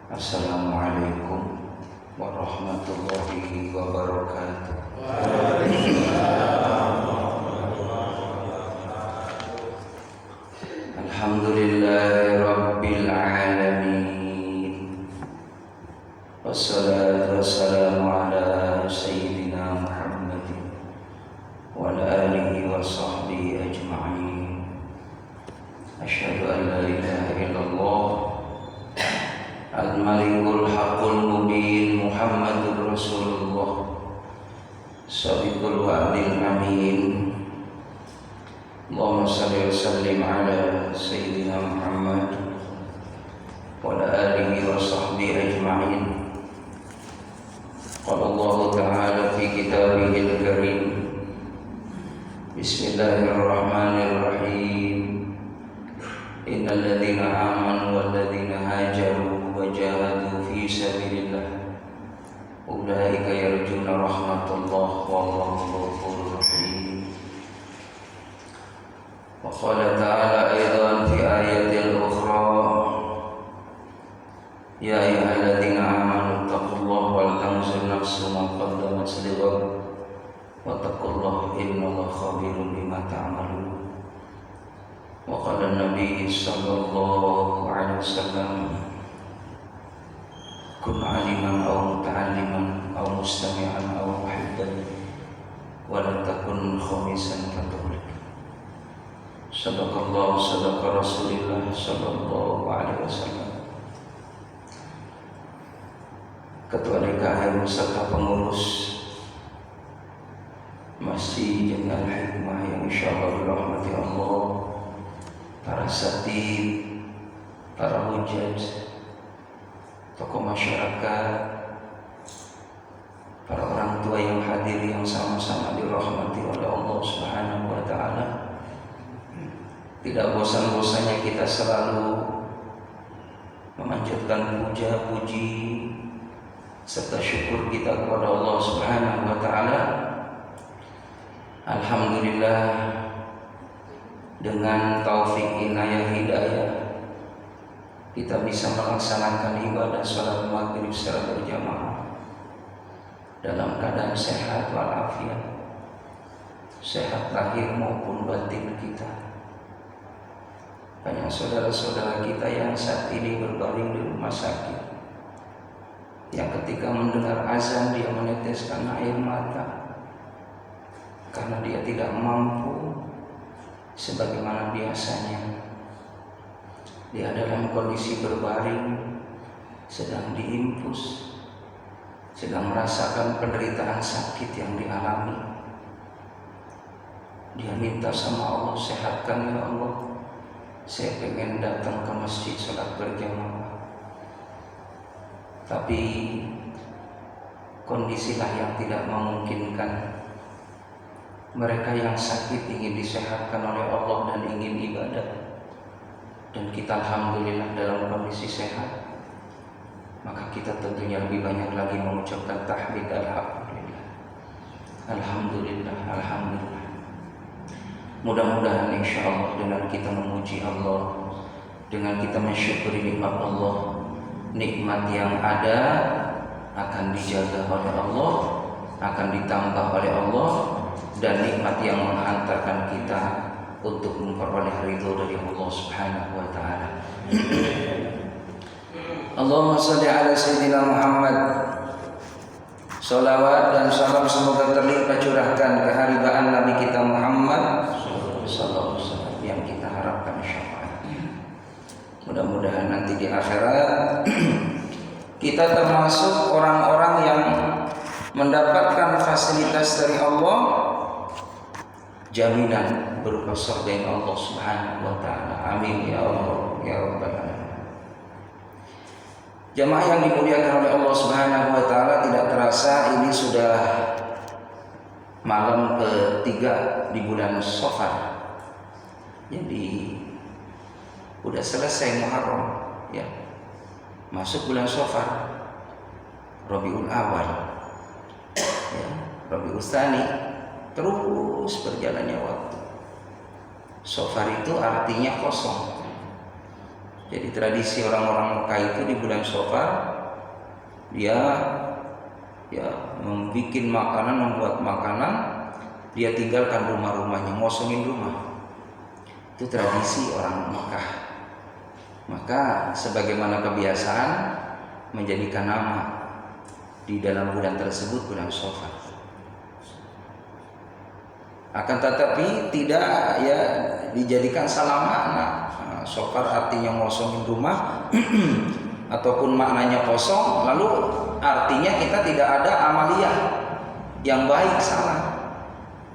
Assalamualaikum warahmatullahi wabarakatuh. Alhamdulillahi rabbil alamin. Wassalatu wassalamu ala sayyidina Muhammadin wa ala alihi wa sahbihi ajma'in. Asyhadu an la ilaha illallah Al-Malikul Haqqul Mubin Muhammadur Rasulullah Sabiqul Wa'dil Amin. Allahumma salli wa sallim ala Sayyidina Muhammad wa ala alihi wa sahbihi ajma'in. Qala Allah Ta'ala fi kitabihil karim. Bismillahirrahmanirrahim. Innal ladzina amanu wal ladzina hajaru wajahadu fi sabilillah ulaika yarjuna rahmatullah wallahu ghafurur rahim. Wa qala ta'ala aidan fi ayatil ukhra ya ayyuhalladzina amanu taqullaha wal tanzur nafsum ma qaddamat lighad wa taqullaha innallaha khabirun bima ta'malun. Wa qala an-nabi sallallahu alaihi wasallam kun aliman aw muta'alliman aw mustami'an aw muhibban wa la takun khamisan fatuhlik. Sadaqallahu sadaqa Rasulullah sallallahu alaihi wasallam. Ketua DKM serta pengurus Masjid Jami'ul Hikmah yang insyaallah dirahmati Allah, para satib, para hujjaj, tokoh masyarakat, para orang tua yang hadir yang sama-sama dirahmati oleh Allah Subhanahu wa Ta'ala. Tidak bosan-bosannya kita selalu memanjatkan puja, puji serta syukur kita kepada Allah Subhanahu wa Ta'ala. Alhamdulillah, dengan taufik inayah hidayah kita bisa melaksanakan ibadah salat maghrib secara berjamaah dalam keadaan sehat walafiat, sehat lahir maupun batin kita. Banyak saudara-saudara kita yang saat ini berbaring di rumah sakit, yang ketika mendengar azan dia meneteskan air mata karena dia tidak mampu sebagaimana biasanya. Dia dalam kondisi berbaring, sedang diinfus, sedang merasakan penderitaan sakit yang dialami. Dia minta sama Allah, sehatkan ya Allah, saya pengen datang ke masjid salat berjamaah. Tapi kondisilah yang tidak memungkinkan. Mereka yang sakit ingin disehatkan oleh Allah dan ingin ibadah, dan kita alhamdulillah dalam kondisi sehat. Maka kita tentunya lebih banyak lagi mengucapkan tahmid alhamdulillah, alhamdulillah, alhamdulillah. Mudah-mudahan insya Allah dengan kita memuji Allah, dengan kita mensyukuri nikmat Allah, nikmat yang ada akan dijaga oleh Allah, akan ditambah oleh Allah, dan nikmat yang menghantarkan kita untuk memperoleh ridho dari Allah Subhanahu wa Ta'ala. Allahumma salli ala Sayyidina Muhammad. Salawat dan salam semoga terlimpah curahkan keharibaan Nabi kita Muhammad sallallahu alaihi wasallam yang kita harapkan syafaatnya. Mudah-mudahan nanti di akhirat kita termasuk orang-orang yang mendapatkan fasilitas dari Allah, jaminan berupa surga yang Allah Subhanahu wa Ta'ala. Amin ya Allah ya Rabbal alamin. Jamaah yang dimuliakan oleh Allah Subhanahu wa Ta'ala, tidak terasa ini sudah malam ketiga di bulan Safar. Jadi udah selesai Muharram ya. Masuk bulan Safar, Rabiul Awal ya, Rabiul Tsani, terus berjalannya waktu. Safar itu artinya kosong. Jadi tradisi orang-orang Mekah itu di bulan Syawal dia membuat makanan, dia tinggalkan rumah-rumahnya, ngosongin rumah. Itu tradisi orang Mekah. Maka sebagaimana kebiasaan menjadikan nama di dalam bulan tersebut bulan Syawal. Akan tetapi tidak dijadikan salah makna. Syawal artinya ngosongin rumah ataupun maknanya kosong, lalu artinya kita tidak ada amaliyah yang baik, salah.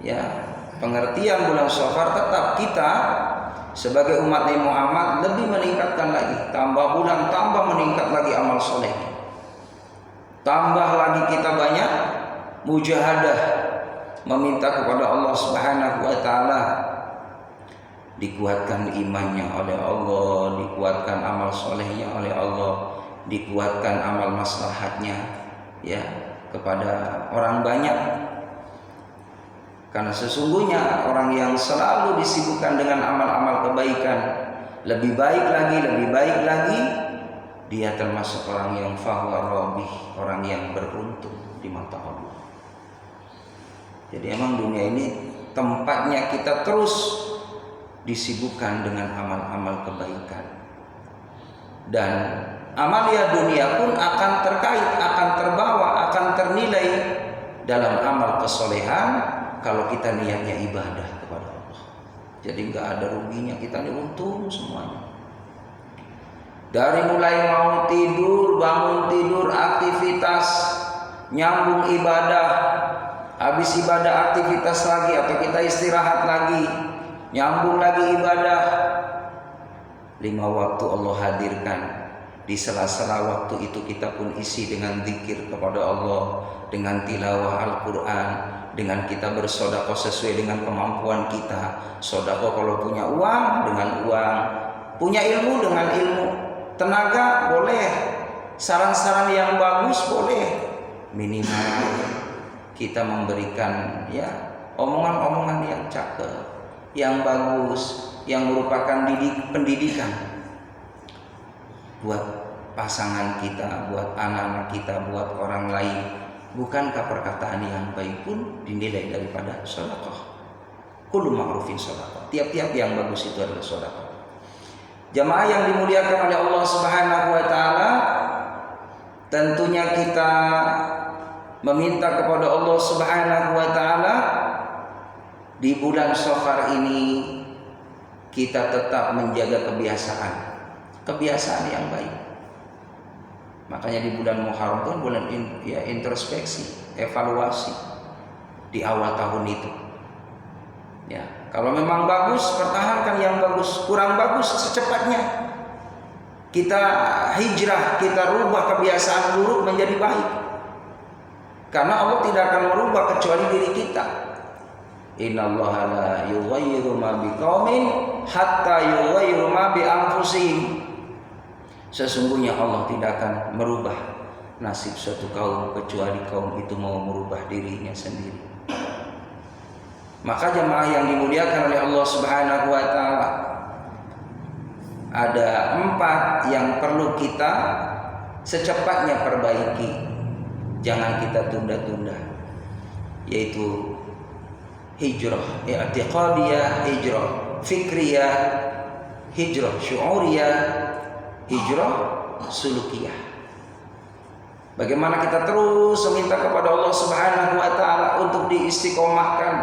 Ya, pengertian bulan Syawal tetap kita sebagai umat Nabi Muhammad lebih meningkatkan lagi, tambah bulan tambah meningkat lagi amal soleh, tambah lagi kita banyak mujahadah meminta kepada Allah Subhanahu wa taala, dikuatkan imannya oleh Allah, dikuatkan amal solehnya oleh Allah, dikuatkan amal maslahatnya ya kepada orang banyak. Karena sesungguhnya orang yang selalu disibukkan dengan amal-amal kebaikan, lebih baik lagi, dia termasuk orang yang fahuwa rabih, orang yang beruntung di mata Allah. Jadi emang dunia ini tempatnya kita terus disibukkan dengan amal-amal kebaikan. Dan amalia dunia pun akan terkait, akan terbawa, akan ternilai dalam amal kesolehan kalau kita niatnya ibadah kepada Allah. Jadi nggak ada ruginya, kita ini untung semuanya. Dari mulai mau tidur, bangun tidur, aktivitas, nyambung ibadah, habis ibadah aktivitas lagi atau kita istirahat lagi, nyambung lagi ibadah. 5 waktu Allah hadirkan. Di sela-sela waktu itu kita pun isi dengan zikir kepada Allah, dengan tilawah Al-Quran, dengan kita bersedekah sesuai dengan kemampuan kita. Sedekah kalau punya uang dengan uang, punya ilmu dengan ilmu, tenaga boleh, saran-saran yang bagus boleh. Minimal kita memberikan omongan-omongan yang cakep, yang bagus, yang merupakan pendidikan buat pasangan kita, buat anak-anak kita, buat orang lain. Bukankah perkataan yang baik pun dinilai daripada sedekah? Kullu ma'rufin sedekah. Tiap-tiap yang bagus itu adalah sedekah. Jamaah yang dimuliakan oleh Allah Subhanahu wa taala, tentunya kita meminta kepada Allah Subhanahu wa taala di bulan Syawal ini kita tetap menjaga kebiasaan yang baik. Makanya di bulan Muharram itu bulan introspeksi, evaluasi di awal tahun itu. Ya, kalau memang bagus, pertahankan yang bagus. Kurang bagus, secepatnya kita hijrah, kita rubah kebiasaan buruk menjadi baik. Karena Allah tidak akan merubah kecuali diri kita. Innallaha la yughayyiru ma biqaumin hatta yughayyiru ma bi anfusihim. Sesungguhnya Allah tidak akan merubah nasib suatu kaum kecuali kaum itu mau merubah dirinya sendiri. Maka jemaah yang dimuliakan oleh Allah Subhanahu wa taala, ada 4 yang perlu kita secepatnya perbaiki. Jangan kita tunda-tunda, yaitu hijrah i'tiqadiyah, hijrah fikriyah, hijrah syu'uriyah, hijrah sulukiyah. Bagaimana kita terus meminta kepada Allah Subhanahu wa taala untuk diistiqomahkan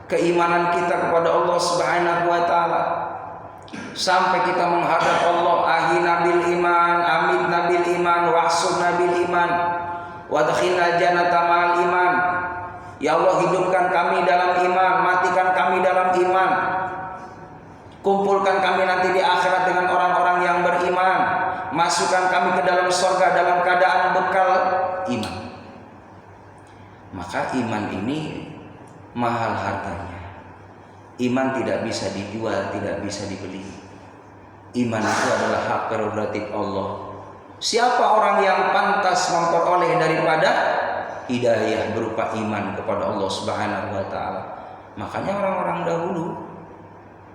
keimanan kita kepada Allah Subhanahu wa taala sampai kita menghadap Allah, ahina bil iman, amitna bil iman, wahsubna bil iman, wadkhilna jannata ma'al iman. Ya Allah, hidupkan kami dalam iman, matikan kami dalam iman, kumpulkan kami nanti di akhirat dengan orang-orang yang beriman, masukkan kami ke dalam surga dalam keadaan bekal iman. Maka iman ini mahal harganya. Iman tidak bisa dijual, tidak bisa dibeli. Iman itu adalah hak prerogatif Allah. Siapa orang yang pantas memperoleh daripada hidayah berupa iman kepada Allah Subhanahu wa taala? Makanya orang-orang dahulu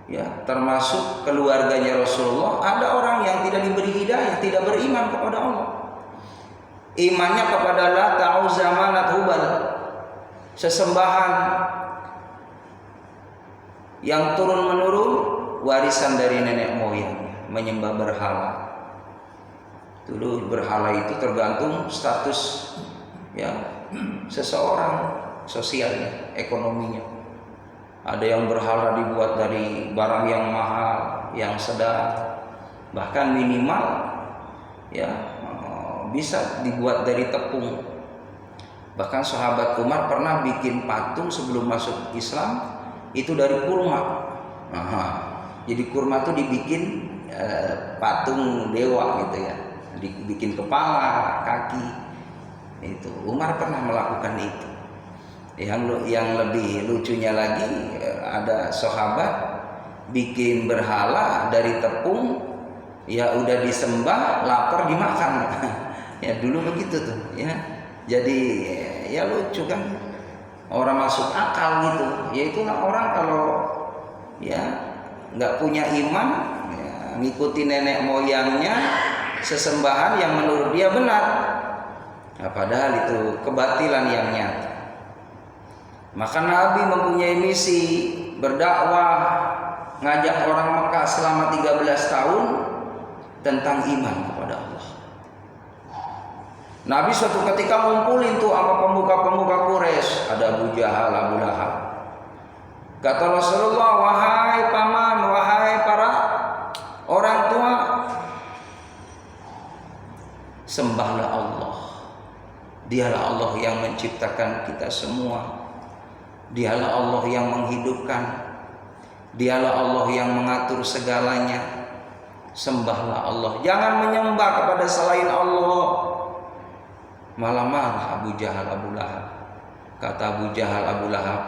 ya termasuk keluarganya Rasulullah, ada orang yang tidak diberi hidayah, tidak beriman kepada Allah. Imannya kepada Lata, Uzza, Manat, Hubal, sesembahan yang turun-menurun warisan dari nenek moyang, menyembah berhala. Dulu berhala itu tergantung status ya seseorang, sosialnya, ekonominya. Ada yang berhala dibuat dari barang yang mahal, yang sedang, bahkan minimal ya bisa dibuat dari tepung. Bahkan sahabat Umar pernah bikin patung sebelum masuk Islam itu dari kurma. Jadi kurma itu dibikin patung dewa gitu ya, dibikin kepala, kaki. Itu Umar pernah melakukan itu. Yang lebih lucunya lagi, ada sahabat bikin berhala dari tepung, ya udah disembah, lapar dimakan. Ya dulu begitu tuh ya. Jadi ya lucu kan, orang masuk akal gitu. Ya itulah orang kalau ya nggak punya iman, ya, ngikuti nenek moyangnya, sesembahan yang menurut dia benar. Nah, padahal itu kebatilan yang nyata. Maka Nabi mempunyai misi berdakwah, ngajak orang Mekah selama 13 tahun tentang iman kepada Allah. Nabi suatu ketika ngumpulin tuh sama pemuka-pemuka Quraisy, ada Abu Jahal, Abu Lahab. Kata Rasulullah, wahai paman, wahai para orang tua, sembahlah Allah. Dialah Allah yang menciptakan kita semua. Dialah Allah yang menghidupkan. Dialah Allah yang mengatur segalanya. Sembahlah Allah. Jangan menyembah kepada selain Allah. Malah marah Abu Jahal, Abu Lahab. Kata Abu Jahal, Abu Lahab,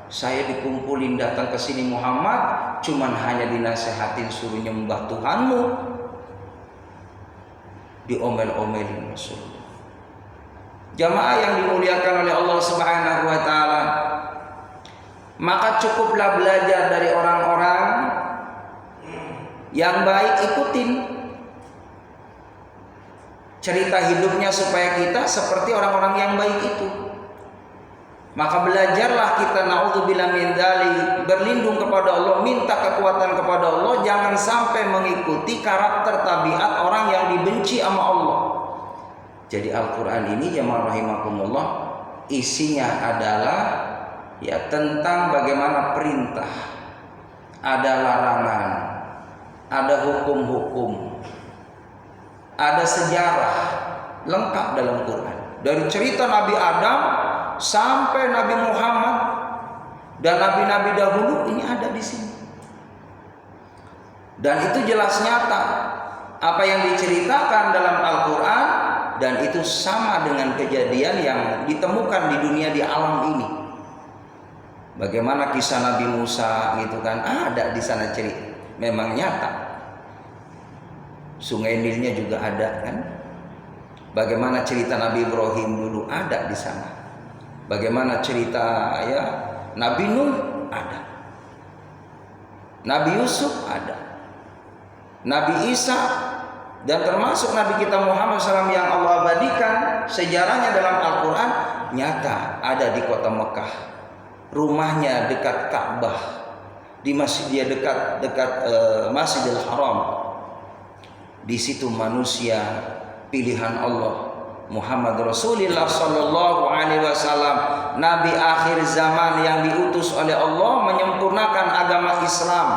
saya dikumpulin datang ke sini Muhammad, cuman hanya dinasehatin suruh nyembah Tuhanmu. Diomel-omelin Rasulullah. Jamaah yang dimuliakan oleh Allah Subhanahu wa taala, maka cukuplah belajar dari orang-orang yang baik, ikutin cerita hidupnya supaya kita seperti orang-orang yang baik itu. Maka belajarlah kita, naudzubillah min dzalik, berlindung kepada Allah, minta kekuatan kepada Allah, jangan sampai mengikuti karakter tabiat orang yang dibenci sama Allah. Jadi Al-Quran ini jamaah rahimakumullah, isinya adalah ya tentang bagaimana perintah, ada larangan, ada hukum-hukum, ada sejarah lengkap dalam Quran. Dari cerita Nabi Adam sampai Nabi Muhammad dan nabi-nabi dahulu, ini ada di sini. Dan itu jelas nyata apa yang diceritakan dalam Al-Quran, dan itu sama dengan kejadian yang ditemukan di dunia, di alam ini. Bagaimana kisah Nabi Musa gitu kan, ada di sana cerita, memang nyata. Sungai Nilnya juga ada kan. Bagaimana cerita Nabi Ibrahim dulu, ada di sana. Bagaimana cerita ya Nabi Nuh, ada. Nabi Yusuf ada. Nabi Isa, dan termasuk Nabi kita Muhammad SAW yang Allah abadikan sejarahnya dalam Al-Quran, nyata ada di kota Mekah. Rumahnya dekat Ka'bah, di masjid dia dekat Masjidil Haram. Di situ manusia pilihan Allah, Muhammad Rasulullah Sallallahu Alaihi Wasallam, Nabi akhir zaman yang diutus oleh Allah menyempurnakan agama Islam.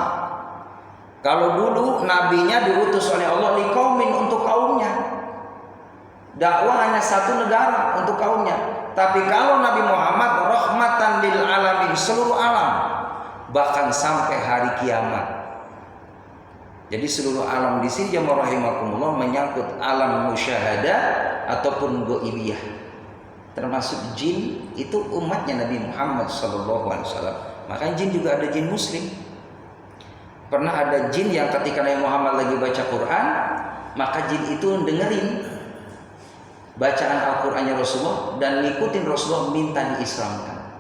Kalau dulu nabinya diutus oleh Allah liqaumin, untuk kaumnya, dakwah hanya satu negara untuk kaumnya. Tapi kalau Nabi Muhammad rahmatan lil alamin, seluruh alam, bahkan sampai hari kiamat. Jadi seluruh alam di sini jamaah rahimakumullah menyangkut alam musyahadah ataupun ghaibiyah. Termasuk jin, itu umatnya Nabi Muhammad sallallahu alaihi wasallam. Makanya jin juga ada jin muslim. Pernah ada jin yang ketika Nabi Muhammad lagi baca Quran, maka jin itu dengerin bacaan Al-Qurannya Rasulullah dan ngikutin Rasulullah, minta diislamkan.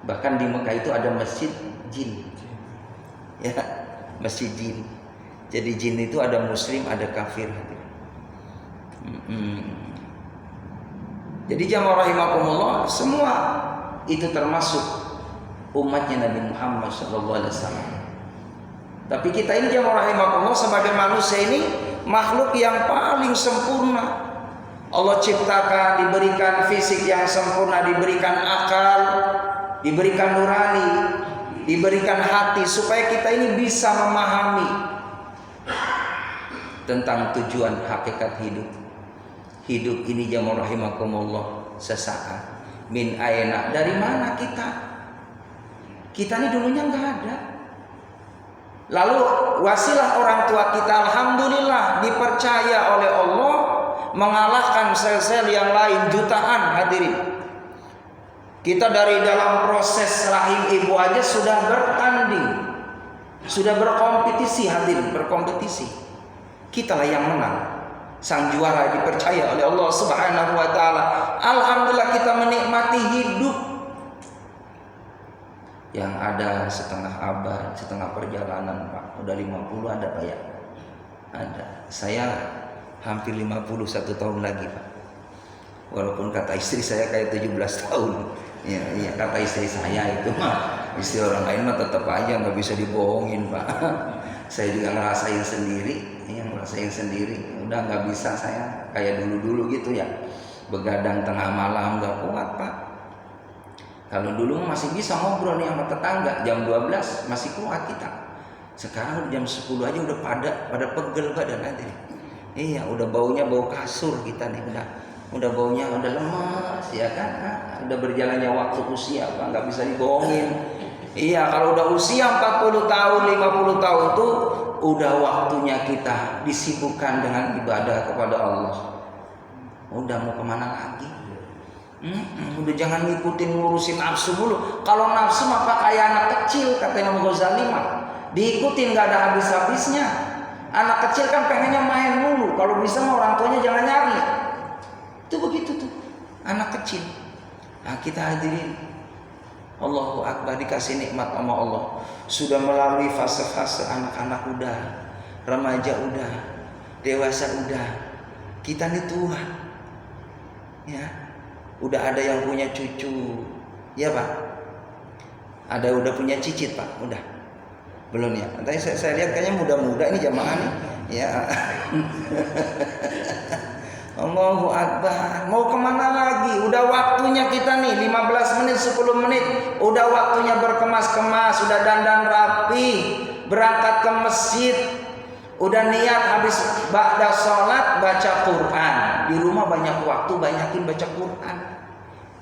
Bahkan di Mekah itu ada masjid jin. Ya, masjid jin. Jadi jin itu ada muslim, ada kafir. Jadi jamaah rahimakumullah, semua itu termasuk umatnya Nabi Muhammad SAW. Tapi kita ini jamaah rahimakumullah sebagai manusia ini makhluk yang paling sempurna. Allah ciptakan, diberikan fisik yang sempurna, diberikan akal, diberikan nurani, diberikan hati, supaya kita ini bisa memahami tentang tujuan hakikat hidup. Hidup ini jamaah rahimakumullah sesaat. Min aina, dari mana kita? Kita ini dulunya nggak ada. Lalu wasilah orang tua kita, alhamdulillah dipercaya oleh Allah mengalahkan sel-sel yang lain jutaan. Hadirin, kita dari dalam proses rahim ibu aja sudah bertanding, sudah berkompetisi. Hadirin, berkompetisi. Kitalah yang menang. Sang juara dipercaya oleh Allah Subhanahu wa taala. Alhamdulillah kita menikmati hidup yang ada setengah abad, setengah perjalanan, Pak. Udah 50 ada, Pak ya? Ada. Saya hampir 51 tahun lagi, Pak. Walaupun kata istri saya kayak 17 tahun. Ya, kata istri saya itu mah. Istri orang lain mah tetap aja nggak bisa dibohongin, Pak. Saya juga ngerasain sendiri. Udah nggak bisa saya kayak dulu gitu ya. Begadang tengah malam nggak kuat, Pak. Kalau dulu masih bisa ngobrol nih sama tetangga, jam 12 masih kuat kita. Sekarang jam 10 aja udah pada pegel badan aja. Iya, udah baunya bau kasur kita nih, udah baunya udah lemas ya kan. Udah berjalannya waktu usia, Pak, nggak bisa dibohongin. Iya, kalau udah usia 40 tahun, 50 tahun tuh udah waktunya kita disibukkan dengan ibadah kepada Allah. Udah mau kemana lagi? Udah jangan ngikutin ngurusin nafsu dulu. Kalau nafsu mah kayak anak kecil, kata Imam Ghazali mah. Diikutin nggak ada habis-habisnya. Anak kecil kan pengennya main mulu. Kalau bisa mah orang tuanya jangan nyari. Itu begitu tuh anak kecil. Nah, kita hadirin, Allahu Akbar, dikasih nikmat sama Allah. Sudah melalui fase-fase anak-anak udah, remaja udah, dewasa udah. Kita nih tua. Ya. Udah ada yang punya cucu, ya Pak? Ada udah punya cicit, Pak? Udah? Belum ya? Tadi saya lihat kayaknya muda-muda ini jamaah nih, ya. Allahu Akbar. Mau kemana lagi? Udah waktunya kita nih 15 menit, 10 menit. Udah waktunya berkemas-kemas, udah dandan rapi, berangkat ke masjid. Udah niat habis ba'da sholat baca Quran. Di rumah banyak waktu, banyakin baca Quran.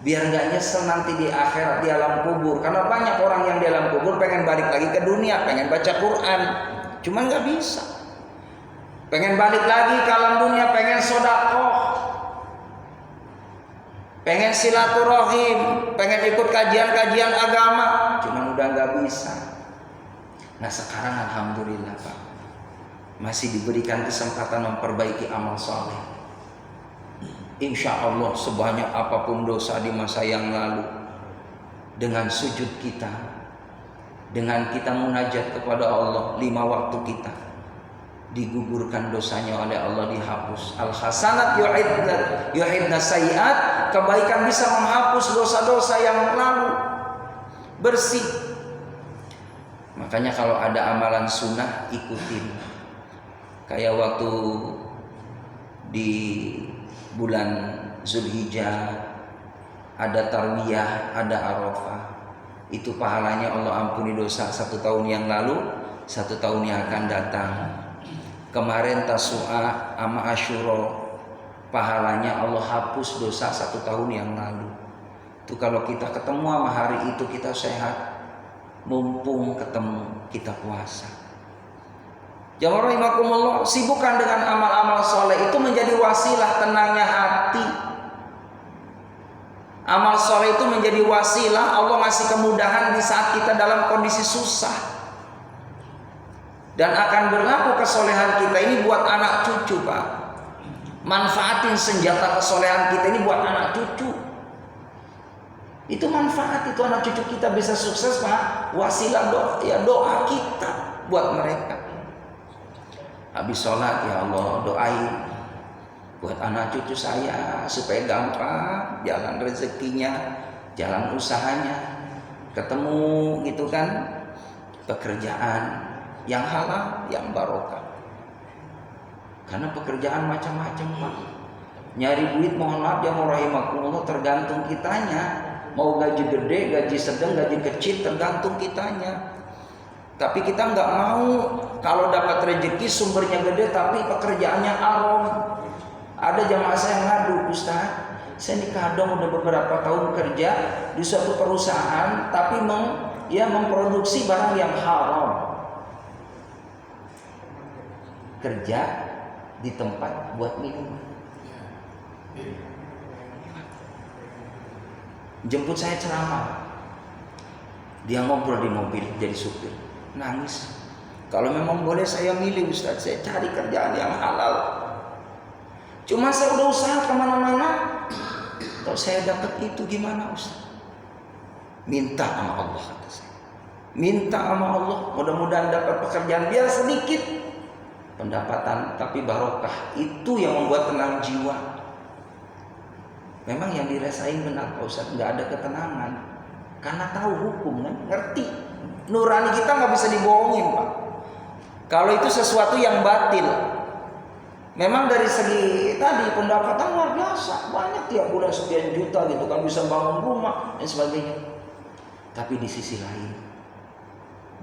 Biar gak nyesel nanti di akhirat, di alam kubur. Karena banyak orang yang di alam kubur pengen balik lagi ke dunia, pengen baca Quran, cuman gak bisa. Pengen balik lagi ke alam dunia, pengen sedekah, pengen silaturahim, pengen ikut kajian-kajian agama, cuman udah gak bisa. Nah sekarang alhamdulillah, Pak, masih diberikan kesempatan memperbaiki amal soleh. Insya Allah sebanyak apapun dosa di masa yang lalu, dengan sujud kita, dengan kita munajat kepada Allah 5 waktu kita, digugurkan dosanya oleh Allah, dihapus. Al hasanat yuhibna sayiat, kebaikan bisa menghapus dosa-dosa yang lalu, bersih. Makanya kalau ada amalan sunnah ikutin. Kayak waktu di bulan Zulhijjah ada tarwiyah, ada Arafah. Itu pahalanya Allah ampuni dosa 1 tahun yang lalu, 1 tahun yang akan datang. Kemarin Tasu'a sama Asyura, pahalanya Allah hapus dosa 1 tahun yang lalu. Itu kalau kita ketemu sama hari itu kita sehat, mumpung ketemu kita puasa. Jamaah rahimakumullah, sibukkan dengan amal-amal soleh, itu menjadi wasilah tenangnya hati. Amal soleh itu menjadi wasilah Allah ngasih kemudahan di saat kita dalam kondisi susah. Dan akan berlaku kesolehan kita ini buat anak cucu, Pak. Manfaatin senjata kesolehan kita ini buat anak cucu. Itu manfaat, itu anak cucu kita bisa sukses Pak. Wasilah doa kita buat mereka. Habis sholat, ya Allah doain buat anak cucu saya supaya gampang jalan rezekinya, jalan usahanya, ketemu gitu kan, pekerjaan yang halal, yang barokah. Karena pekerjaan macam-macam Pak. Nyari duit mohon maaf ya rahimakumullah tergantung kitanya. Mau gaji gede, gaji sedang, gaji kecil tergantung kitanya. Tapi kita nggak mau kalau dapat rezeki sumbernya gede tapi pekerjaannya haram. Ada jamaah saya ngadu, Ustaz, saya nikah dong udah beberapa tahun kerja di suatu perusahaan tapi memproduksi barang yang haram. Kerja di tempat buat minum. Jemput saya ceramah, dia ngobrol di mobil jadi supir, nangis. Kalau memang boleh saya milih Ustaz, saya cari kerjaan yang halal. Cuma saya udah usaha kemana-mana, kalau saya dapat itu gimana Ustaz? Minta sama Allah kata saya. Minta sama Allah, mudah-mudahan dapat pekerjaan biar sedikit pendapatan tapi barokah. Itu yang membuat tenang jiwa. Memang yang dirasain benar Pak Ustaz, nggak ada ketenangan karena tahu hukum kan, ngerti. Nurani kita nggak bisa dibohongin Pak. Kalau itu sesuatu yang batil, memang dari segi tadi pendapatan luar biasa, banyak tiap bulan sekian juta gitu kan, bisa bangun rumah dan sebagainya. Tapi di sisi lain,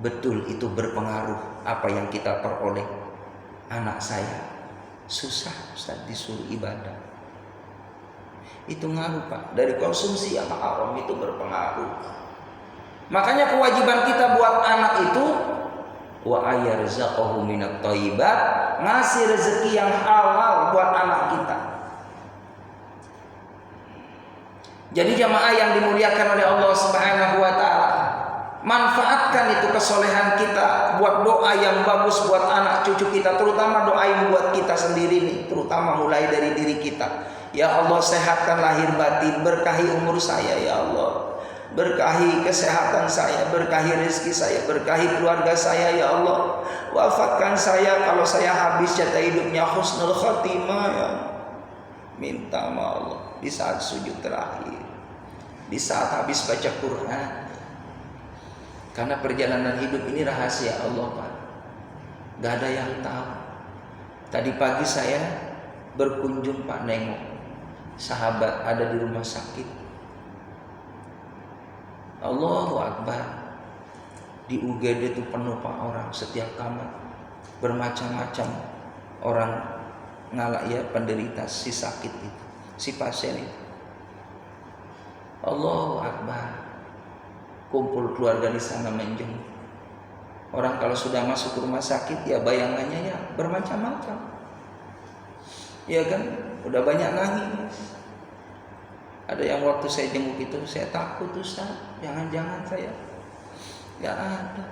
betul itu berpengaruh apa yang kita peroleh. Anak saya susah Ustaz disuruh ibadah. Itu ngaruh Pak, dari konsumsi yang haram itu berpengaruh. Makanya kewajiban kita buat anak itu wa ayarzaqahu minat thayyibat, ngasih rezeki yang halal buat anak kita. Jadi jamaah yang dimuliakan oleh Allah Subhanahu wa taala, manfaatkan itu kesolehan kita buat doa yang bagus buat anak cucu kita, terutama doa yang buat kita sendiri nih, terutama mulai dari diri kita. Ya Allah, sehatkan lahir batin, berkahi umur saya ya Allah, berkahi kesehatan saya, berkahi rezeki saya, berkahi keluarga saya ya Allah. Wafatkan saya kalau saya habis jatah hidupnya husnul khatimah ya. Minta sama Allah di saat sujud terakhir, di saat habis baca Quran. Karena perjalanan hidup ini rahasia Allah Pak, gak ada yang tahu. Tadi pagi saya berkunjung Pak, nengok sahabat ada di rumah sakit. Allahu Akbar, di UGD itu penuh Pak orang, setiap kamar bermacam-macam orang ngalak ya, penderita si sakit itu, si pasien itu. Allahu Akbar, kumpul keluarga di sana menjenguk. Orang kalau sudah masuk ke rumah sakit ya bayangannya ya bermacam-macam, ya kan, udah banyak nangis. Ada yang waktu saya jenguk itu saya takut Ustaz, jangan-jangan saya nggak ada.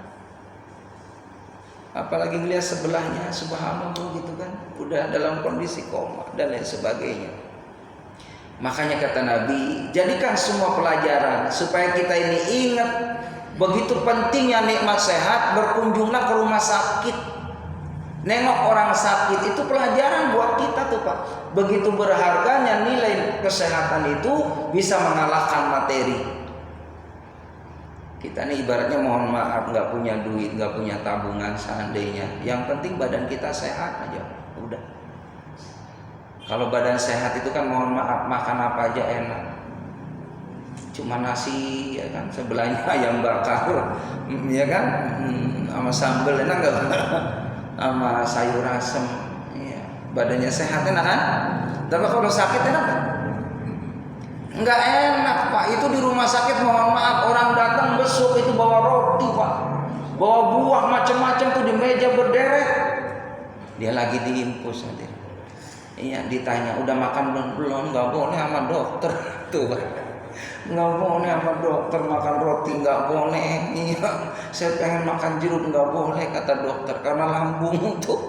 Apalagi melihat sebelahnya, subhanallah gitu kan, udah dalam kondisi koma dan lain sebagainya. Makanya kata Nabi, jadikan semua pelajaran supaya kita ini ingat begitu pentingnya nikmat sehat. Berkunjunglah ke rumah sakit, nengok orang sakit, itu pelajaran buat kita tuh Pak. Begitu berharganya nilai kesehatan itu bisa mengalahkan materi. Kita nih ibaratnya mohon maaf nggak punya duit, nggak punya tabungan seandainya. Yang penting badan kita sehat aja, udah. Kalau badan sehat itu kan mohon maaf makan apa aja enak. Cuma nasi ya kan, sebelahnya ayam bakar, ya kan, sama sambal enak nggak? Sama sayur asem, ya. Badannya sehat enak kan? Tapi kalau sakit enak kan? Nggak enak Pak. Itu di rumah sakit mohon maaf orang datang besok itu bawa roti Pak, bawa buah macam-macam tuh di meja berderet. Dia lagi diinfus nanti. Iya, ditanya udah makan belum? Nggak boleh sama dokter tuh Pak. Nggak boleh sama dokter makan roti, nggak boleh. Iya, saya pengen makan jeruk, nggak boleh kata dokter karena lambung tuh.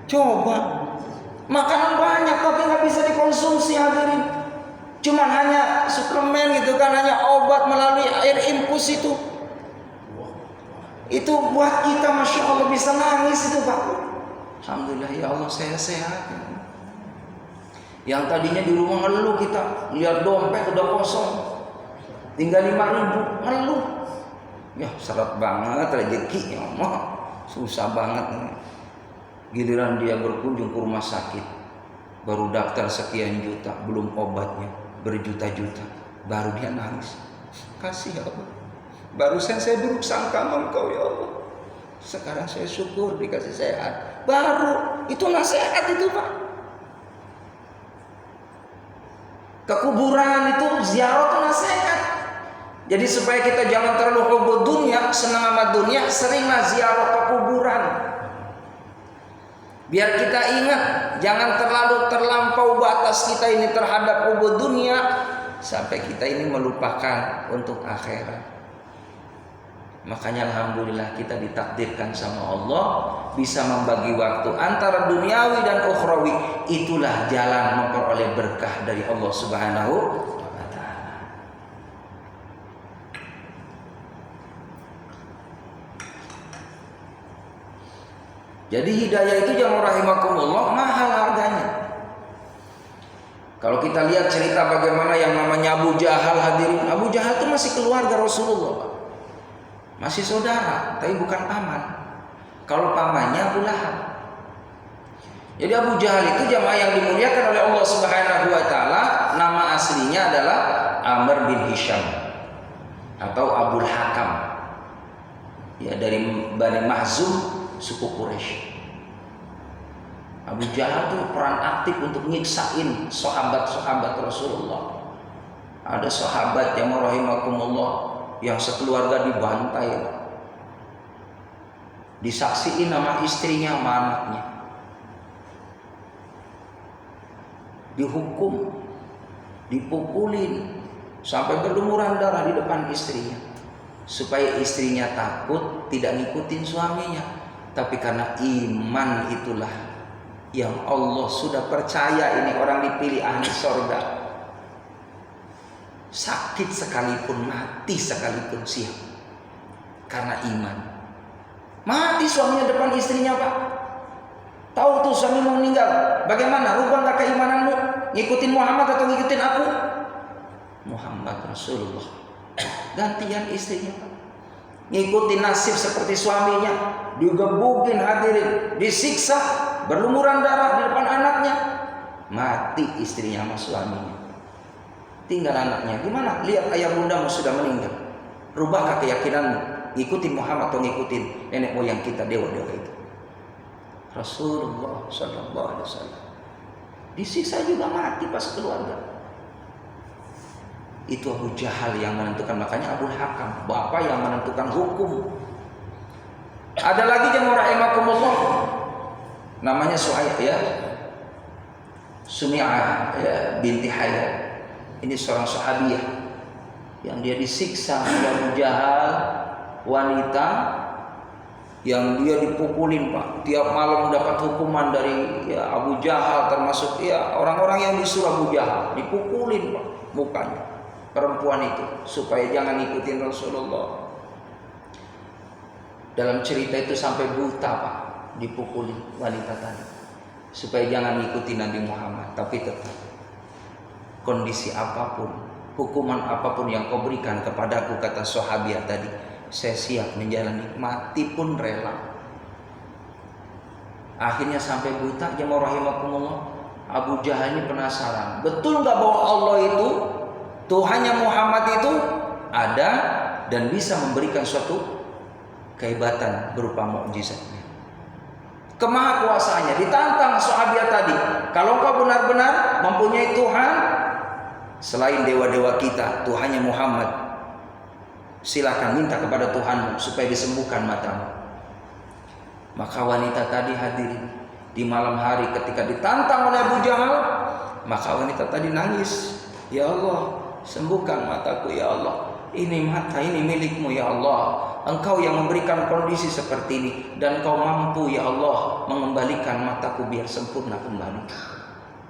Coba makanan banyak tapi nggak bisa dikonsumsi hadirin. Cuman hanya suplemen gitu kan, hanya obat obat melalui air infus itu buat kita Masya Allah bisa nangis itu Pak. Alhamdulillah ya Allah saya sehat. Yang tadinya di rumah ngeluh, kita lihat dompet udah kosong, tinggal 5.000, ngeluh. Ya seret banget rezeki ya Allah, susah banget. Giliran dia berkunjung ke rumah sakit, baru daftar sekian juta, belum obatnya berjuta-juta, baru dia nangis. Kasih ya Allah, barusan saya buruk sangka sama Engkau ya Allah, sekarang saya syukur dikasih sehat. Baru itu nasihat itu Pak. Ke kuburan itu ziarah itu nasihat. Jadi supaya kita jangan terlalu hubud dunia, senang sama dunia, seringlah ziarah ke kuburan. Biar kita ingat, jangan terlampau batas kita ini terhadap hubud dunia sampai kita ini melupakan untuk akhirat. Makanya alhamdulillah kita ditakdirkan sama Allah bisa membagi waktu antara duniawi dan ukhrawi. Itulah jalan memperoleh berkah dari Allah Subhanahu wa taala. Jadi hidayah itu jamaah rahimakumullah mahal harganya. Kalau kita lihat cerita bagaimana yang namanya Abu Jahal, hadirin, Abu Jahal itu masih keluarga Rasulullah, masih saudara, tapi bukan paman. Kalau pamannya Abu Lahab. Jadi Abu Jahal itu jamaah yang dimuliakan oleh Allah Subhanahu wa taala, nama aslinya adalah Amr bin Hisham atau Abul Hakam. Ya, dari Bani Mahzum, suku Quraisy. Abu Jahal itu peran aktif untuk nyiksain sahabat-sahabat Rasulullah. Ada sahabat yang rahimakumullah yang sekeluarga dibantai, disaksiin nama istrinya sama anaknya, dihukum, dipukulin sampai berlumuran darah di depan istrinya, supaya istrinya takut tidak ngikutin suaminya. Tapi karena iman itulah yang Allah sudah percaya ini orang dipilih ahli surga. Sakit sekalipun, mati sekalipun siap, karena iman. Mati suaminya depan istrinya Pak. Tahu tuh suami mau meninggal, bagaimana? Rubah gak keimananmu? Ngikutin Muhammad atau ngikutin aku? Muhammad Rasulullah. Gantian istrinya Pak. Ngikutin nasib seperti suaminya, digebukin hadirin, disiksa, berlumuran darah di depan anaknya. Mati istrinya sama suaminya, tinggal anaknya. Gimana? Lihat ayah bundamu sudah meninggal. Rubahkah keyakinanmu? Ngikutin Muhammad atau ngikutin nenek moyang kita, dewa-dewa itu? Rasulullah sallallahu alaihi wasallam disiksa juga mati pas keluarga. Itu Abu Jahal yang menentukan. Makanya Abu Hakam, bapak yang menentukan hukum. Ada lagi jemaah rahimakumullah, namanya Suhaib ya, Sumi'ah ya, binti Hayy. Ini seorang sahabiyah yang dia disiksa oleh Abu Jahal, wanita yang dia dipukulin Pak. Tiap malam dapat hukuman dari ya, Abu Jahal, termasuk ya orang-orang yang disuruh Abu Jahal dipukulin Pak mukanya perempuan itu supaya jangan ikutin Rasulullah. Dalam cerita itu sampai buta Pak, dipukulin wanita tadi supaya jangan ikuti Nabi Muhammad. Tapi tetap, kondisi apapun, hukuman apapun yang kau berikan kepadaku, kata sahabiah tadi, saya siap menjalani, mati pun rela. Akhirnya sampai buta. Jemaah rahimakumullah, Abu Jahal ini penasaran, betul nggak bahwa Allah itu, Tuhannya Muhammad itu ada dan bisa memberikan suatu kehebatan berupa mukjizatnya, kemahakuasaannya. Ditantang sahabiah tadi, kalau kau benar-benar mempunyai Tuhan selain dewa-dewa kita, Tuhannya Muhammad, silakan minta kepada Tuhanmu supaya disembuhkan matamu. Maka wanita tadi hadirin, di malam hari ketika ditantang oleh Abu Jahal, maka wanita tadi nangis, ya Allah, sembuhkan mataku ya Allah. Ini mata ini milikmu ya Allah. Engkau yang memberikan kondisi seperti ini, dan Kau mampu ya Allah mengembalikan mataku biar sempurna kembali.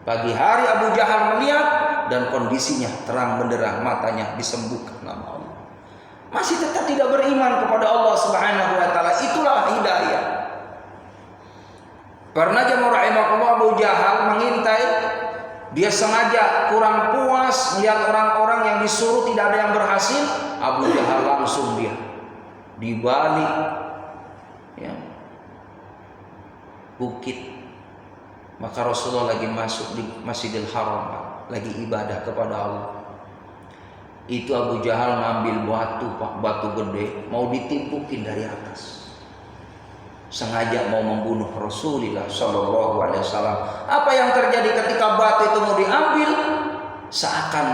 Pagi hari Abu Jahal melihat dan kondisinya terang benderang, matanya disembuhkan nama Allah, masih tetap tidak beriman kepada Allah Subhanahu wa taala. Itulah hidayah. Pernah jemaah rahimakumullah, Abu Jahal mengintai, dia sengaja kurang puas melihat orang-orang yang disuruh tidak ada yang berhasil. Abu Jahal langsung dia di balik ya, bukit. Maka Rasulullah lagi masuk di Masjidil Haram, lagi ibadah kepada Allah. Itu Abu Jahal ngambil batu gede, mau ditimpukin dari atas. Sengaja mau membunuh Rasulullah Shallallahu Alaihi Wasallam. Apa yang terjadi ketika batu itu mau diambil? Seakan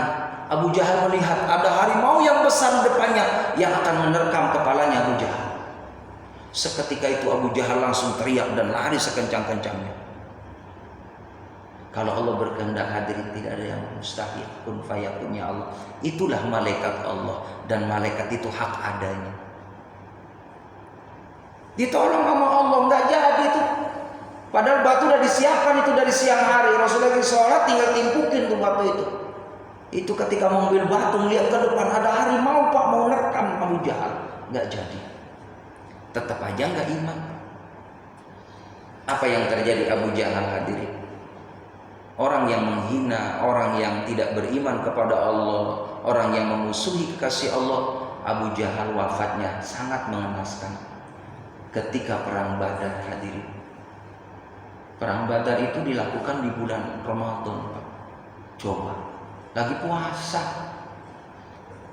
Abu Jahal melihat ada harimau yang besar di depannya yang akan menerkam kepalanya Abu Jahal. Seketika itu Abu Jahal langsung teriak dan lari sekencang-kencangnya. Kalau Allah berkehendak, hadirin, tidak ada yang mustahil. Kun fayakunnya Allah. Itulah malaikat Allah, dan malaikat itu hak adanya. Ditolong sama Allah, nggak jadi itu. Padahal batu udah disiapkan itu dari siang hari. Rasulullah lagi sholat tinggal timpukin tuh batu itu. Itu ketika mengambil batu melihat ke depan ada harimau Pak mau nerkam Abu Jahal, nggak jadi. Tetap aja nggak iman. Apa yang terjadi Abu Jahal, hadirin? Orang yang menghina, orang yang tidak beriman kepada Allah, orang yang memusuhi kekasih Allah. Abu Jahal wafatnya sangat mengenaskan ketika perang Badar, hadirin. Perang Badar itu dilakukan di bulan Ramadan, Pak. Coba, lagi puasa.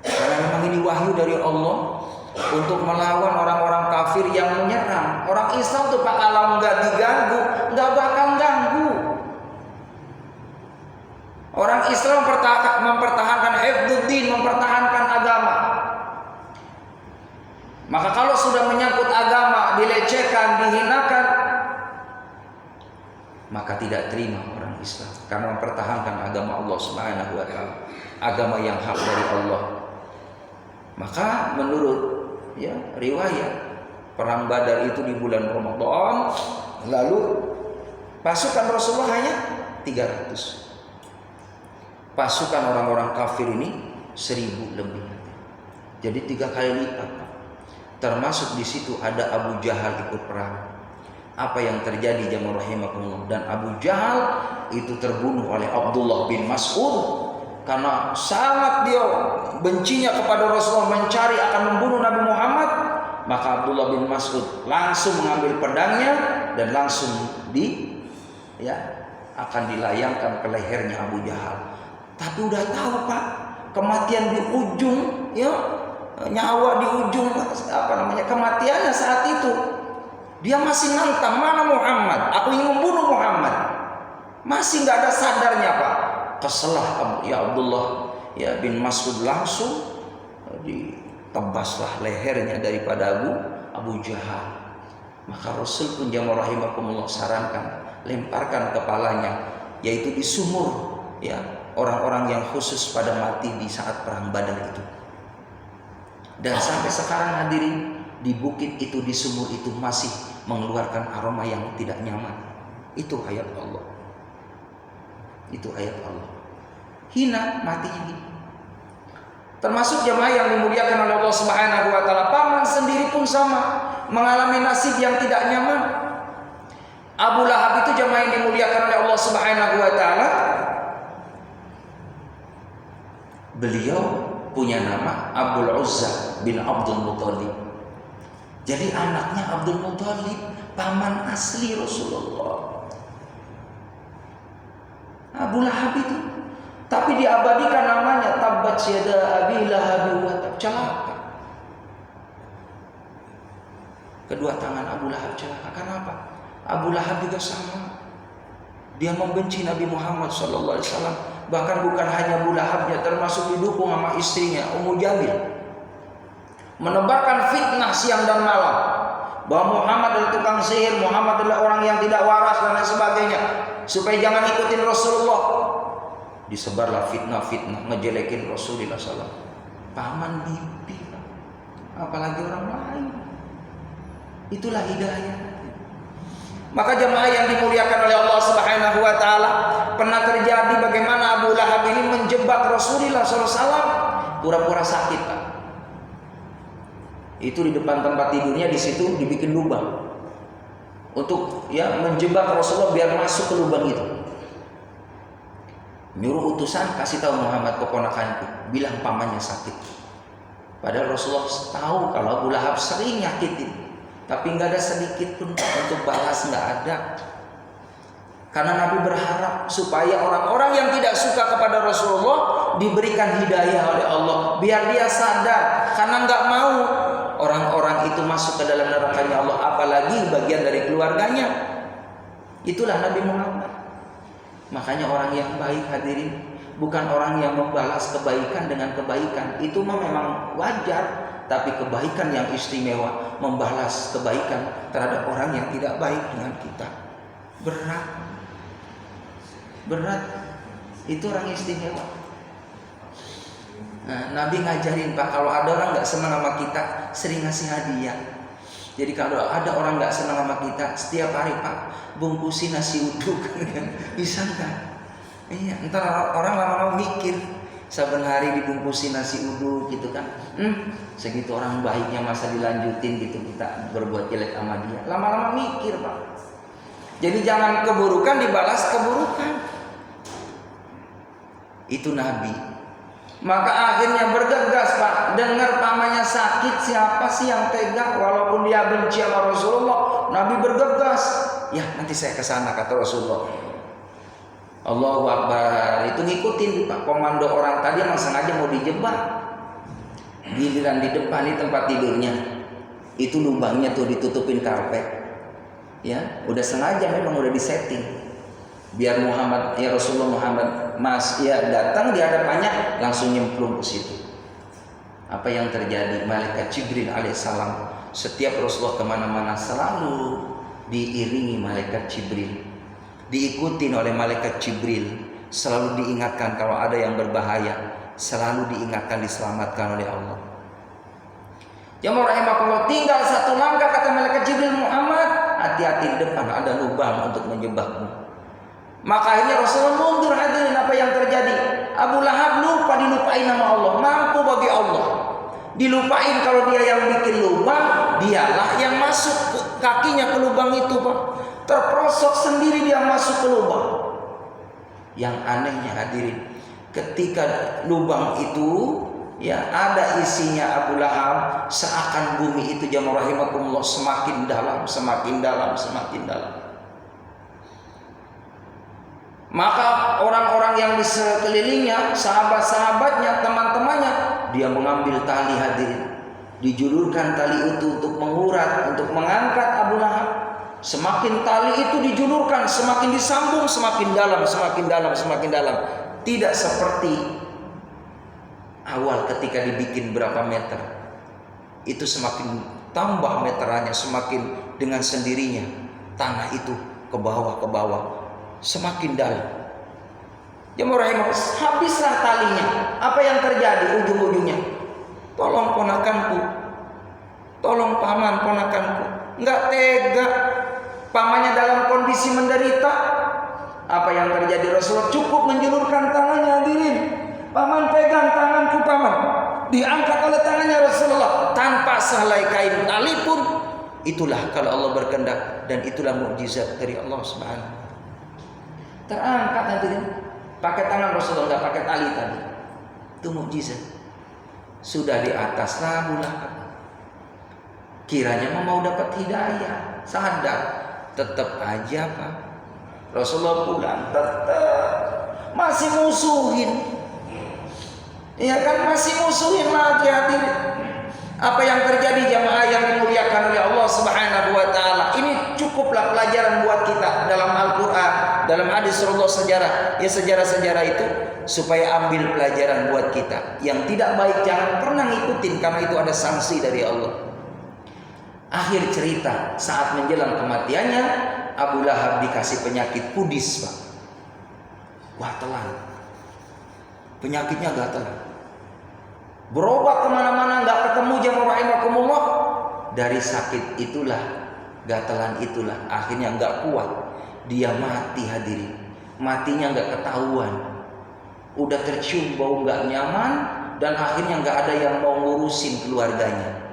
Karena memang ini wahyu dari Allah untuk melawan orang-orang kafir yang menyerang. Orang Islam tuh Pak, kalau nggak diganggu, nggak bakal ganggu. Orang Islam mempertahankan hifdzuddin, mempertahankan agama. Maka kalau sudah menyangkut agama, dilecehkan, dihinakan, maka tidak terima orang Islam karena mempertahankan agama Allah Subhanahu wa taala, agama yang hak dari Allah. Maka menurut riwayat, perang Badar itu di bulan Ramadan, lalu pasukan Rasulullah hanya 300. Pasukan orang-orang kafir ini 1000 lebih. Jadi 3 kali lipat. Termasuk di situ ada Abu Jahal ikut perang. Apa yang terjadi jemaah rahimakumullah? Dan Abu Jahal itu terbunuh oleh Abdullah bin Mas'ud karena sangat dia bencinya kepada Rasulullah, mencari akan membunuh Nabi Muhammad. Maka Abdullah bin Mas'ud langsung mengambil pedangnya dan langsung akan dilayangkan ke lehernya Abu Jahal. Tapi udah tahu Pak, kematian di ujung, nyawa di ujung kematiannya saat itu. Dia masih nantang, mana Muhammad? Aku ingin membunuh Muhammad. Masih nggak ada sadarnya Pak. Keselah Abdullah bin Mas'ud langsung ditebaslah lehernya daripada Abu Jahal. Maka Rasul pun jamaah rahimakumullah sarankan, lemparkan kepalanya, yaitu di sumur orang-orang yang khusus pada mati di saat perang Badar itu. Dan sampai sekarang hadirin, di bukit itu, di sumur itu masih mengeluarkan aroma yang tidak nyaman. Itu ayat Allah. Itu ayat Allah. Hina, matinya hina. Termasuk jemaah yang dimuliakan oleh Allah Subhanahu wa taala, paman sendiri pun sama, mengalami nasib yang tidak nyaman. Abu Lahab itu jemaah yang dimuliakan oleh Allah Subhanahu wa taala. Beliau punya nama Abdul Uzza bin Abdul Muthalib. Jadi anaknya Abdul Muthalib, paman asli Rasulullah. Abu Lahab itu, tapi diabadikan namanya Tabbat yada Abi Lahab wa tab, celaka. Kedua tangan Abu Lahab celaka. Kenapa? Abu Lahab juga sama. Dia membenci Nabi Muhammad SAW. Bahkan bukan hanya Abu Lahabnya, termasuk didukung sama istrinya Ummu Jamil, menebarkan fitnah siang dan malam bahwa Muhammad adalah tukang sihir, Muhammad adalah orang yang tidak waras dan lain sebagainya, supaya jangan ikutin Rasulullah. Disebarlah fitnah-fitnah ngejelekin Rasulullah SAW. Paman bibi, apalagi orang lain. Itulah hidayah. Maka jemaah yang dimuliakan oleh Allah Subhanahu wa taala, pernah terjadi bagaimana Abu Lahab ini menjebak Rasulullah SAW pura-pura sakit, Pak. Itu di depan tempat tidurnya, di situ dibikin lubang untuk menjebak Rasulullah biar masuk ke lubang itu. Nyuruh utusan, kasih tahu Muhammad, keponakanku, bilang pamannya sakit. Padahal Rasulullah tahu kalau Abu Lahab sering nyakitin, tapi nggak ada sedikit pun untuk balas, nggak ada. Karena Nabi berharap supaya orang-orang yang tidak suka kepada Rasulullah diberikan hidayah oleh Allah, biar dia sadar, karena nggak mau orang-orang itu masuk ke dalam nerakanya Allah, apalagi bagian dari keluarganya. Itulah Nabi Muhammad. Makanya orang yang baik, hadirin, bukan orang yang membalas kebaikan dengan kebaikan. Itu memang wajar, tapi kebaikan yang istimewa, membalas kebaikan terhadap orang yang tidak baik dengan kita, berat. Itu orang istimewa. Nah, Nabi ngajarin, Pak, kalau ada orang nggak senang sama kita, sering ngasih hadiah. Jadi kalau ada orang nggak senang sama kita, setiap hari, Pak, bungkusin nasi uduk. Bisa nggak? Iya, ntar orang lama-lama mikir, saben hari dibungkusin nasi uduk gitu kan. Segitu orang baiknya masa dilanjutin gitu kita berbuat jelek sama dia. Lama-lama mikir, Pak. Jadi jangan keburukan dibalas keburukan. Itu Nabi. Maka akhirnya bergegas, Pak. Dengar pamannya sakit, siapa sih yang tega? Walaupun dia benci sama Rasulullah, Nabi bergegas. Ya, nanti saya ke sana, kata Rasulullah. Allahu Akbar. Itu ngikutin, Pak. Komando orang tadi emang sengaja mau dijebak. Giliran di depan di tempat tidurnya, itu lubangnya tuh ditutupin karpet. Ya, udah sengaja, memang udah disetting. Biar Muhammad, ya Rasulullah Muhammad, datang di hadapannya, langsung nyemplung ke situ. Apa yang terjadi? Malaikat Jibril alaihissalam, setiap Rasulullah kemana-mana selalu diiringi malaikat Jibril, diikutin oleh malaikat Jibril, selalu diingatkan kalau ada yang berbahaya, selalu diingatkan, diselamatkan oleh Allah. Jamaah rahimakumullah, tinggal satu langkah, kata malaikat Jibril, Muhammad, hati-hati, di depan ada lubang untuk menjebakmu. Maka akhirnya Rasulullah mundur, hadirin. Apa yang terjadi? Abu Lahab lupa, dilupain nama Allah. Mampu bagi Allah dilupain kalau dia yang bikin lubang, dialah yang masuk ke kakinya ke lubang itu, Pak. Terperosok sendiri dia masuk ke lubang. Yang anehnya, hadirin, ketika lubang itu ada isinya Abu Lahab, seakan bumi itu, jamaah rahimakumullah, semakin dalam, semakin dalam, semakin dalam. Maka orang-orang yang di sekelilingnya, sahabat-sahabatnya, teman-temannya, dia mengambil tali, hadirin, dijulurkan tali itu untuk mengurat, untuk mengangkat Abu Lahab. Semakin tali itu dijulurkan, semakin disambung, semakin dalam, semakin dalam, semakin dalam. Tidak seperti awal ketika dibikin berapa meter. Itu semakin tambah meterannya, semakin dengan sendirinya tanah itu ke bawah, ke bawah, semakin dalam. Jemaah rahimahullah, habislah talinya. Apa yang terjadi ujung-ujungnya? Tolong ponakanku, tolong paman ponakanku. Enggak tega, pamannya dalam kondisi menderita. Apa yang terjadi? Rasulullah cukup menjulurkan tangannya, hadirin. Paman, pegang tanganku, paman. Diangkat oleh tangannya Rasulullah tanpa sehelai kain tali pun. Itulah kalau Allah berkehendak, dan itulah mukjizat dari Allah Subhanahu. Terangkat, hadirin, pakai tangan Rasulullah, nggak pakai tali tadi. Itu mukjizat. Sudah di atas Abu Lahab. Kiranya mau dapat hidayah, sadar, tetap aja, Pak. Rasulullah pulang, tetap masih musuhin. Iya kan, masih musuhin lagi, hadirin. Apa yang terjadi, jamaah yang dimuliakan oleh Allah Subhanahu wa taala? Ini cukuplah pelajaran buat kita dalam Al-Qur'an, dalam hadis Rasulullah, sejarah. Ya, sejarah-sejarah itu supaya ambil pelajaran buat kita. Yang tidak baik jangan pernah ngikutin, karena itu ada sanksi dari Allah. Akhir cerita, saat menjelang kematiannya, Abu Lahab dikasih penyakit kudis, Pak. Gatelan. Penyakitnya gatelan. Berobat kemana-mana nggak ketemu, jamaah rahimakumullah. Dari sakit itulah Gatelan itulah akhirnya nggak kuat, dia mati hadirin. Matinya nggak ketahuan, udah tercium bau nggak nyaman, dan akhirnya nggak ada yang mau ngurusin keluarganya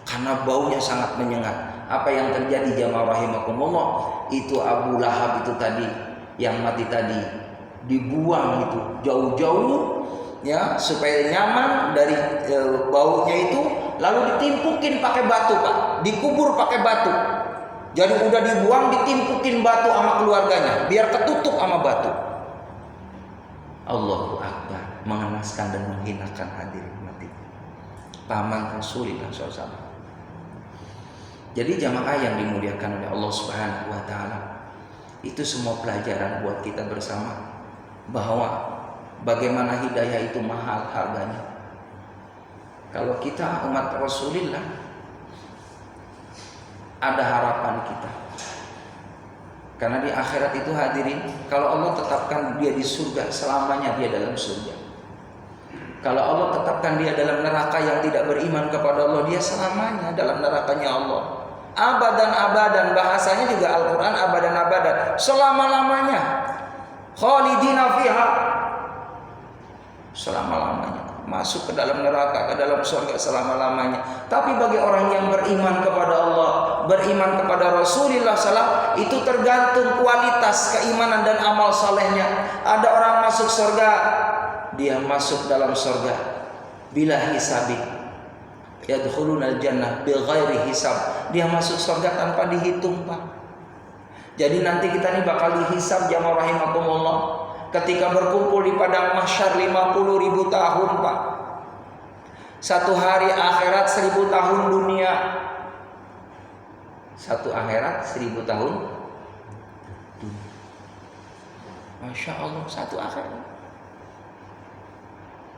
karena baunya sangat menyengat. Apa yang terjadi jamaah rahimakumullah? Itu Abu Lahab itu tadi yang mati tadi dibuang itu jauh-jauh ya supaya nyaman dari baunya itu, lalu ditimpukin pakai batu Pak, dikubur pakai batu. Jadi udah dibuang ditimpukin batu sama keluarganya biar ketutup sama batu. Allahu Akbar, mengenaskan dan menghinakan hadirin mati paman Rasulullah SAW. Jadi jamaah yang dimuliakan oleh Allah Subhanahu wa taala, itu semua pelajaran buat kita bersama bahwa bagaimana hidayah itu mahal harganya. Kalau kita umat Rasulullah, ada harapan kita. Karena di akhirat itu hadirin, kalau Allah tetapkan dia di surga, selamanya dia dalam surga. Kalau Allah tetapkan dia dalam neraka yang tidak beriman kepada Allah, dia selamanya dalam nerakanya Allah. Abadan abadan, bahasanya juga Al-Quran abadan abadan, selama-lamanya. Khalidina fiha, selama-lamanya. Masuk ke dalam neraka, ke dalam surga selama-lamanya. Tapi bagi orang yang beriman kepada Allah, beriman kepada Rasulullah SAW, itu tergantung kualitas keimanan dan amal solehnya. Ada orang masuk surga, dia masuk dalam surga bila hisabih, yadkhulunal jannah bighairi hisab, dia masuk surga tanpa dihitung Pak. Jadi nanti kita nih bakal dihisab jamaah rahimakumullah ketika berkumpul di padang mahsyar 50.000 tahun Pak. Satu hari akhirat 1000 tahun dunia. Satu akhirat 1000 tahun dunia. Masya Allah, satu akhirat.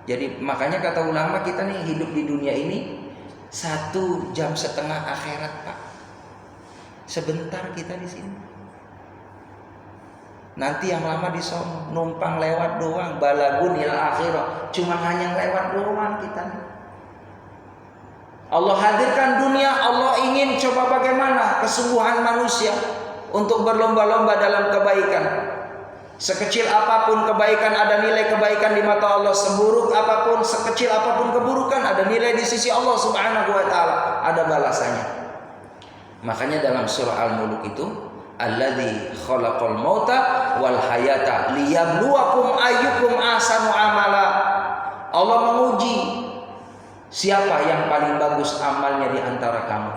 Jadi makanya kata ulama kita nih hidup di dunia ini 1,5 jam akhirat Pak. Sebentar kita di sini. Nanti yang lama di sono numpang lewat doang, balagun il akhirah, cuma hanya lewat doang kita nih. Allah hadirkan dunia, Allah ingin coba bagaimana kesungguhan manusia untuk berlomba-lomba dalam kebaikan. Sekecil apapun kebaikan, ada nilai kebaikan di mata Allah. Seburuk apapun, sekecil apapun keburukan, ada nilai di sisi Allah Subhanahu wa taala, ada balasannya. Makanya dalam surah Al-Mulk itu, alladzi khalaqal mauta wal hayata liyabluwakum ayyukum ahsanu amala. Allah menguji siapa yang paling bagus amalnya di antara kamu.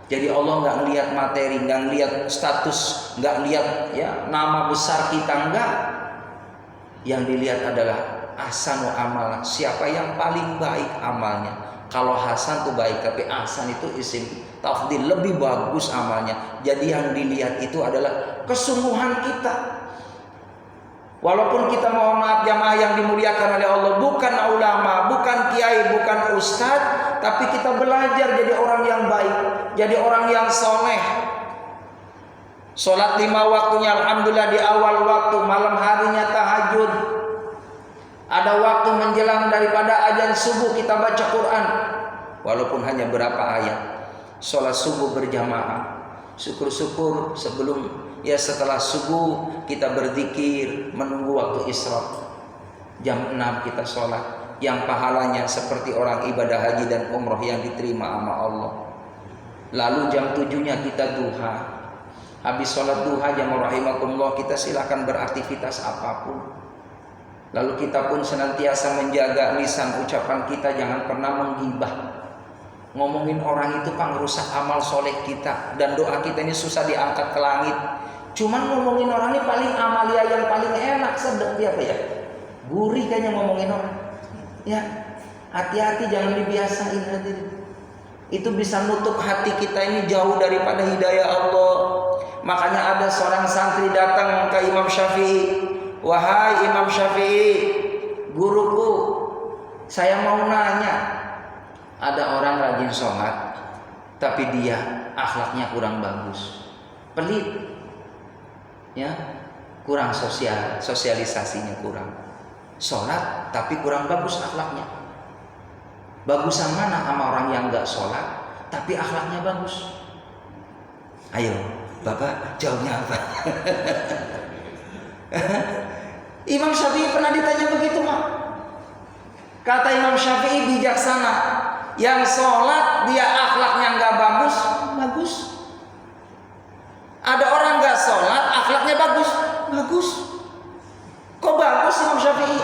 Jadi Allah nggak ngelihat materi, nggak ngelihat status, nggak ngelihat ya nama besar kita, enggak. Yang dilihat adalah ahsanu amala, siapa yang paling baik amalnya. Kalau Hasan itu baik, tapi Ahsan itu isim tafdil, lebih bagus amalnya. Jadi yang dilihat itu adalah kesungguhan kita. Walaupun kita mohon maaf jamaah yang dimuliakan oleh Allah, bukan ulama, bukan kiai, bukan ustadz, tapi kita belajar jadi orang yang baik, jadi orang yang soleh. Sholat 5 waktunya alhamdulillah di awal waktu, malam harinya tahajud. Ada waktu menjelang daripada azan subuh kita baca Quran, walaupun hanya berapa ayat. Sholat subuh berjamaah, syukur-syukur sebelum setelah subuh kita berzikir menunggu waktu isra. Jam 6 kita sholat, yang pahalanya seperti orang ibadah haji dan umroh yang diterima sama Allah. Lalu jam 7-nya kita duha. Habis sholat duha jamaah rahimakumullah, kita silakan beraktivitas apapun. Lalu kita pun senantiasa menjaga lisan ucapan kita, jangan pernah menggibah. Ngomongin orang itu Pak ngerusak amal soleh kita, dan doa kita ini susah diangkat ke langit. Cuman ngomongin orang ini paling amalia yang paling enak, sedap dia apa ya? Gurih kayaknya ngomongin orang. Ya, hati-hati jangan dibiasain hadirin. Itu bisa nutup hati kita ini jauh daripada hidayah Allah. Makanya ada seorang santri datang ke Imam Syafi'i. Wahai Imam Syafi'i, guruku, saya mau nanya. Ada orang rajin sholat, tapi dia akhlaknya kurang bagus, pelit, ya, kurang sosialisasinya kurang. Sholat tapi kurang bagus akhlaknya. Bagusan mana sama orang yang nggak sholat tapi akhlaknya bagus? Ayo, Bapak jawabnya apa? Imam Syafi'i pernah ditanya begitu, Mak. Kata Imam Syafi'i bijaksana, yang sholat dia akhlaknya nggak bagus, bagus. Ada orang nggak sholat akhlaknya bagus, bagus. Kok bagus Imam Syafi'i?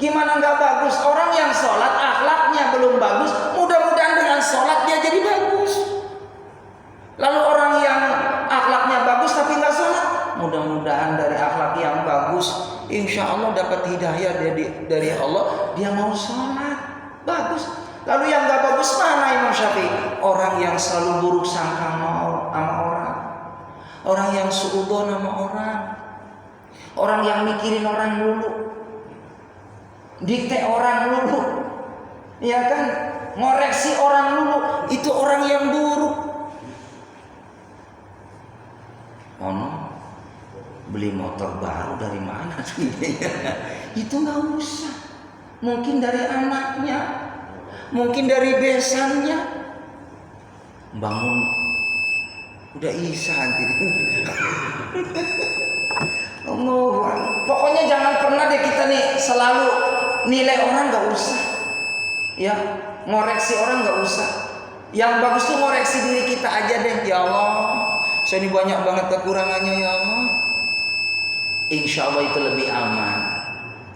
Gimana nggak bagus? Orang yang sholat akhlaknya belum bagus, mudah-mudahan dengan sholat dia jadi bagus. Lalu orang yang akhlaknya bagus tapi nggak sholat, mudah-mudahan dari akhlak yang bagus, insya Allah dapat hidayah dari Allah, dia mau sholat, bagus. Lalu yang nggak bagus mana Imam Syafi'i? Orang yang selalu buruk sangka sama orang, orang yang suudzon sama orang, orang yang mikirin orang dulu, dikte orang dulu, ya kan, ngoreksi orang dulu, itu orang yang buruk. Ono beli motor baru dari mana sih? Itu nggak usah. Mungkin dari anaknya, mungkin dari besannya. Bangun udah isya nanti. Pokoknya jangan pernah deh kita nih selalu nilai orang, nggak usah. Ya, ngoreksi orang nggak usah. Yang bagus tuh ngoreksi diri kita aja deh. Ya Allah, saya ini banyak banget kekurangannya ya Allah. Insya Allah itu lebih aman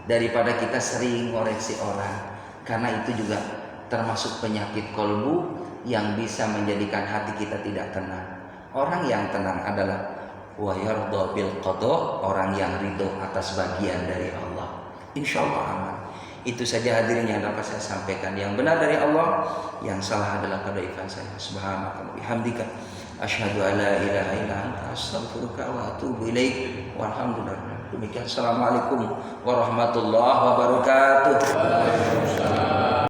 daripada kita sering ngoreksi orang. Karena itu juga termasuk penyakit kolbu yang bisa menjadikan hati kita tidak tenang. Orang yang tenang adalah wa yardha bil qada, orang yang ridho atas bagian dari Allah. Insya Allah aman. Itu saja hadirin yang dapat saya sampaikan. Yang benar dari Allah, yang salah adalah kedaifan saya. Subhanaka wa bihamdika asyhadu an la ilaha illa anta astaghfiruka wa atubu ilaik. Walhamdulillah. Demikian. Assalamualaikum warahmatullahi wabarakatuh.